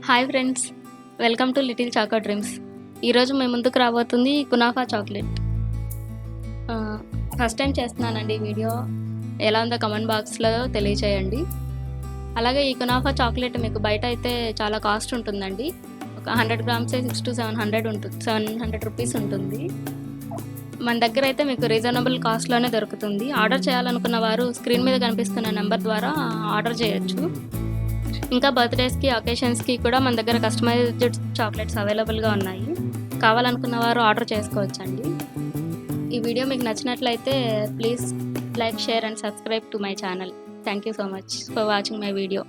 Hi friends, welcome to Little Chako Dreams. ఈరోజు మేము ముందుకు రాబోతుంది కునాఫా చాక్లెట్. ఫస్ట్ టైం చేస్తున్నానండి ఈ వీడియో. ఎలా ఉందో కమెంట్ బాక్స్లో తెలియచేయండి. అలాగే ఈ కునాఫా చాక్లెట్ మీకు బయట అయితే చాలా కాస్ట్ ఉంటుందండి. ఒక 100 గ్రామ్సే 600 to 700 ఉంటుంది, 700 రూపీస్ ఉంటుంది. మన దగ్గర అయితే మీకు రీజనబుల్ కాస్ట్లోనే దొరుకుతుంది. ఆర్డర్ చేయాలనుకున్న వారు స్క్రీన్ మీద కనిపిస్తున్న నెంబర్ ద్వారా ఆర్డర్ చేయొచ్చు. ఇంకా బర్త్డేస్కి, అకేషన్స్కి కూడా మన దగ్గర కస్టమైజ్డ్ చాక్లెట్స్ అవైలబుల్గా ఉన్నాయి. కావాలనుకున్న వారు ఆర్డర్ చేసుకోవచ్చండి. ఈ వీడియో మీకు నచ్చినట్లయితే please like, share and subscribe to my channel. Thank you so much for watching my video.